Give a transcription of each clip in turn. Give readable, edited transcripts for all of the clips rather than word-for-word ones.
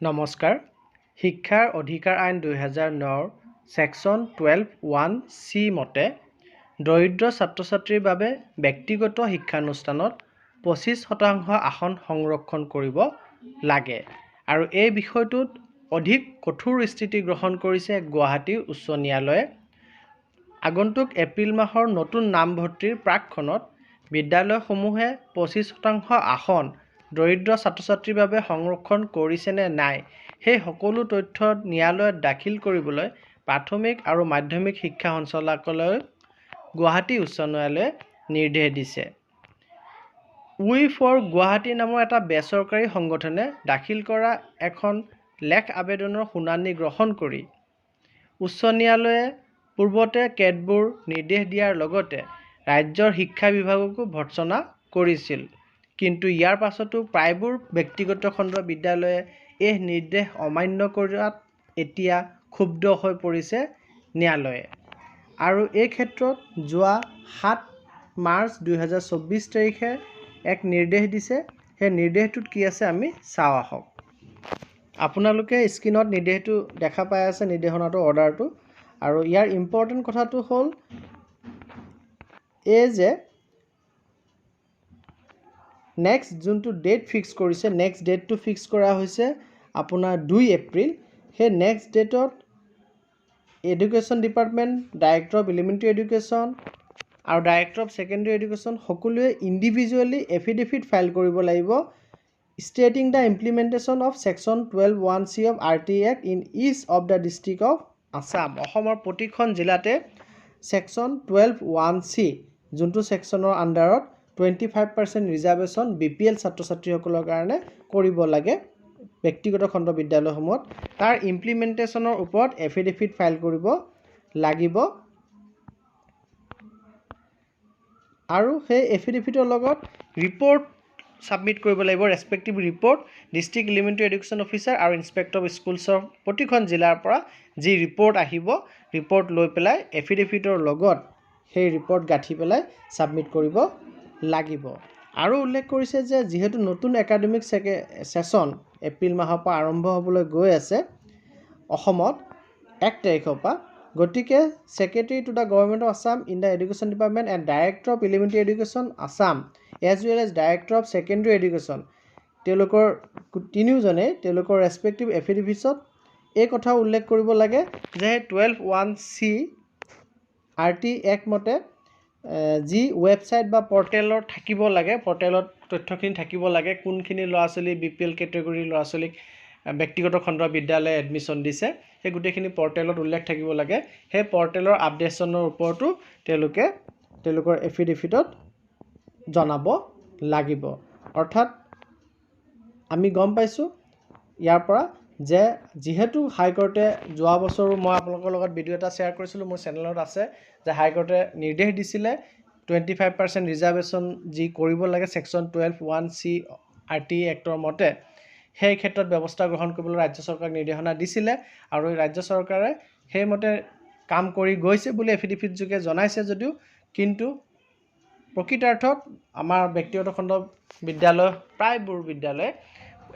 নমস্কাৰ। শিক্ষাৰ অধিকাৰ আইন 2009 ছেকশ্যন 12(1)(c) মতে দৰিদ্ৰ ছাত্ৰ-ছাত্ৰীৰ বাবে ব্যক্তিগত শিক্ষানুষ্ঠানত 25% আসন সংৰক্ষণ কৰিব লাগে আৰু এই বিষয়টোত অধিক কঠোৰ স্থিতি গ্ৰহণ কৰিছে গুৱাহাটী উচ্চ ন্যায়ালয়ে। আগন্তুক এপ্ৰিল মাহৰ নতুন নামভৰ্তিৰ প্ৰাকক্ষণত বিদ্যালয়সমূহে 25% আসন দৰিদ্ৰ ছাত্ৰ-ছাত্ৰীৰ বাবে সংৰক্ষণ কৰিছে নে নাই সেই সকলো তথ্য ন্যায়ালয়ত দাখিল কৰিবলৈ প্ৰাথমিক আৰু মাধ্যমিক শিক্ষা সঞ্চালকালয়ক গুৱাহাটী উচ্চ ন্যায়ালয়ে নিৰ্দেশ দিছে। উই ফৰ গুৱাহাটী নামৰ এটা বেচৰকাৰী সংগঠনে দাখিল কৰা এখন লেখ আবেদনৰ শুনানি গ্ৰহণ কৰি উচ্চ ন্যায়ালয়ে পূৰ্বতে কেতবোৰ নিৰ্দেশ দিয়াৰ লগতে ৰাজ্যৰ শিক্ষা বিভাগকো ভৰ্ৎসনা কৰিছিল। কিন্তু ইয়াৰ পাছতো প্ৰায়বোৰ ব্যক্তিগত খণ্ডৰ বিদ্যালয়ে এই নিৰ্দেশ অমান্য কৰাত এতিয়া ক্ষুব্ধ হৈ পৰিছে ন্যায়ালয়ে। আৰু এই ক্ষেত্ৰত যোৱা 7 মাৰ্চ 2024 তাৰিখে এক নিৰ্দেশ দিছে। সেই নিৰ্দেশটোত কি আছে আমি চাওঁ আহক। আপোনালোকে স্ক্ৰীনত নিৰ্দেশটো দেখা পাই আছে, নিৰ্দেশনাটো অৰ্ডাৰটো। আৰু ইয়াৰ ইম্পৰ্টেণ্ট কথাটো হ'ল এই যে নেক্সট যোনটো ডেট ফিক্স কৰিছে, নেক্সট ডেটটো ফিক্স কৰা হৈছে আপোনাৰ 2 এপ্ৰিল। সেই নেক্সট ডেটত education department, director of elementary education আৰু ডাইৰেক্টৰ অফ ছেকেণ্ডেৰী এডুকেশ্যন সকলোৱে ইণ্ডিভিজুৱেলি এফিডেভিট ফাইল কৰিব লাগিব stating the implementation of section 12(1)(c) of RT Act in each of the district of Assam. অসমৰ প্ৰতিখন জিলাতে ছেকশ্যন 12(1)(c) যোনটো ছেকশ্যনৰ আণ্ডাৰত 25% ৰিজাৰ্ভেশ্যন BPL ছাত্ৰ-ছাত্ৰীসকলৰ কাৰণে কৰিব লাগে ব্যক্তিগত খণ্ড বিদ্যালয়সমূহত। তাৰ ইমপ্লিমেণ্টেশ্যনৰ ওপৰত এফিডেভিট ফাইল কৰিব লাগিব আৰু সেই এফিডেভিটৰ লগত ৰিপৰ্ট ছাবমিট কৰিব লাগিব। Respective report district elementary education officer আৰু ইনস্পেক্টৰ অফ স্কুলছৰ প্ৰতিখন জিলাৰ পৰা যি ৰিপৰ্ট আহিব, ৰিপৰ্ট লৈ পেলাই এফিডেভিটৰ লগত সেই ৰিপৰ্ট গাঁঠি পেলাই ছাবমিট কৰিব লাগিব। আৰু উল্লেখ কৰিছে যে যিহেতু নতুন একাডেমিক ছেশ্যন এপ্ৰিল মাহৰ পৰা আৰম্ভ হ'বলৈ গৈ আছে অসমত 1 তাৰিখৰ পৰা, গতিকে secretary to the government of Assam in the education department and director of elementary education Assam as well as director of secondary education তেওঁলোকৰ তিনিওজনে তেওঁলোকৰ ৰেচপেক্টিভ এফিডেভিটছত এই কথা উল্লেখ কৰিব লাগে যে 12(1)(c) RT Act মতে যি ৱেবছাইট বা পৰ্টেলত থাকিব লাগে, পৰ্টেলত তথ্যখিনি থাকিব লাগে কোনখিনি ল'ৰা ছোৱালী BPL কেটেগৰীৰ ল'ৰা ছোৱালীক ব্যক্তিগত খণ্ডৰ বিদ্যালয়ে এডমিশ্যন দিছে, সেই গোটেইখিনি পৰ্টেলত উল্লেখ থাকিব লাগে। সেই পৰ্টেলৰ আপডেশ্যনৰ ওপৰতো তেওঁলোকে তেওঁলোকৰ এফিডেভিটত জনাব লাগিব। অৰ্থাৎ আমি গম পাইছোঁ ইয়াৰ পৰা যে যিহেতু হাইকোৰ্টে যোৱা বছৰো মই আপোনালোকৰ লগত ভিডিঅ' এটা শ্বেয়াৰ কৰিছিলোঁ, মোৰ চেনেলত আছে, যে হাইকোৰ্টে নিৰ্দেশ দিছিলে 25% ৰিজাৰ্ভেশ্যন যি কৰিব লাগে ছেকশ্যন 12(1)(c) RT Actৰ মতে, সেই ক্ষেত্ৰত ব্যৱস্থা গ্ৰহণ কৰিবলৈ ৰাজ্য চৰকাৰক নিৰ্দেশনা দিছিলে আৰু ৰাজ্য চৰকাৰে সেইমতে কাম কৰি গৈছে বুলি এফিডেভিট যোগে জনাইছে যদিও কিন্তু প্ৰকৃতাৰ্থত আমাৰ ব্যক্তিগত খণ্ড বিদ্যালয় প্ৰায়বোৰ বিদ্যালয়ে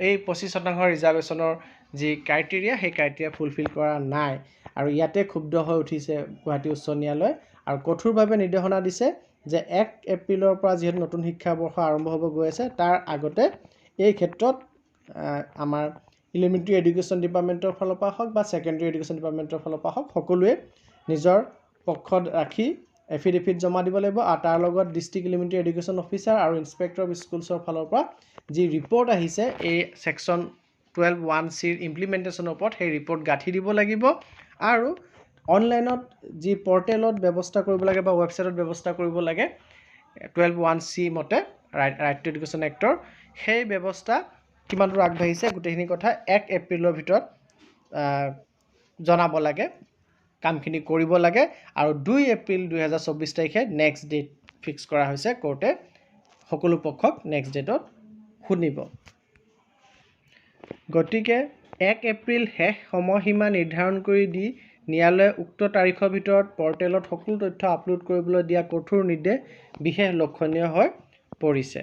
এই 25% ৰিজাৰ্ভেশ্যনৰ যি ক্ৰাইটেৰিয়া সেই ক্ৰাইটেৰিয়া ফুলফিল কৰা নাই। আৰু ইয়াতে ক্ষুব্ধ হৈ উঠিছে গুৱাহাটী উচ্চ ন্যায়ালয় আৰু কঠোৰভাৱে নিৰ্দেশনা দিছে যে 1 এপ্ৰিলৰ পৰা যিহেতু নতুন শিক্ষাবৰ্ষ আৰম্ভ হ'ব গৈ আছে তাৰ আগতে এই ক্ষেত্ৰত আমাৰ এলিমেণ্টাৰী এডুকেশ্যন ডিপাৰ্টমেণ্টৰ ফালৰ পৰা হওক বা ছেকেণ্ডেৰী এডুকেশ্যন ডিপাৰ্টমেণ্টৰ ফালৰ পৰা হওক সকলোৱে নিজৰ পক্ষত ৰাখি এফিডেভিট জমা দিব লাগিব আৰু তাৰ লগত ডিষ্ট্ৰিক্ট এলিমেণ্টাৰী এডুকেশ্যন অফিচাৰ আৰু ইনস্পেক্টৰ অফ স্কুলছৰ ফালৰ পৰা যি ৰিপৰ্ট আহিছে এই ছেকশ্যন 12(1)(c) ইমপ্লিমেণ্টেশ্যনৰ ওপৰত সেই ৰিপৰ্ট গাঁঠি দিব লাগিব আৰু অনলাইনত যি পৰ্টেলত ব্যৱস্থা কৰিব লাগে বা ৱেবছাইটত ব্যৱস্থা কৰিব লাগে 12(1)(c) মতে ৰাইট টু এডুকেশ্যন এক্টৰ, সেই ব্যৱস্থা কিমান দূৰ আগবাঢ়িছে গোটেইখিনি কথা 1 এপ্ৰিলৰ ভিতৰত জনাব লাগে, কামখিনি কৰিব লাগে। আৰু 2 এপ্ৰিল 2024 তাৰিখে নেক্সট ডেট ফিক্স কৰা হৈছে, কোৰ্টে সকলো পক্ষক নেক্সট ডেটত শুনিব। গতিকে 1 এপ্ৰিল শেষ সময়সীমা নিৰ্ধাৰণ কৰি দি ন্যায়ালয়ে উক্ত তাৰিখৰ ভিতৰত পৰ্টেলত সকলো তথ্য আপলোড কৰিবলৈ দিয়া কঠোৰ নিৰ্দেশ বিশেষ লক্ষণীয় হৈ পৰিছে।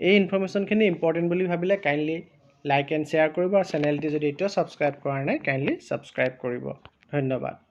এই ইনফৰ্মেশ্যনখিনি ইম্পৰ্টেণ্ট বুলি ভাবিলে কাইণ্ডলি লাইক এণ্ড শ্বেয়াৰ কৰিব আৰু চেনেলটি যদি এতিয়াও ছাবস্ক্ৰাইব কৰা নাই কাইণ্ডলি ছাবস্ক্ৰাইব কৰিব। ধন্যবাদ।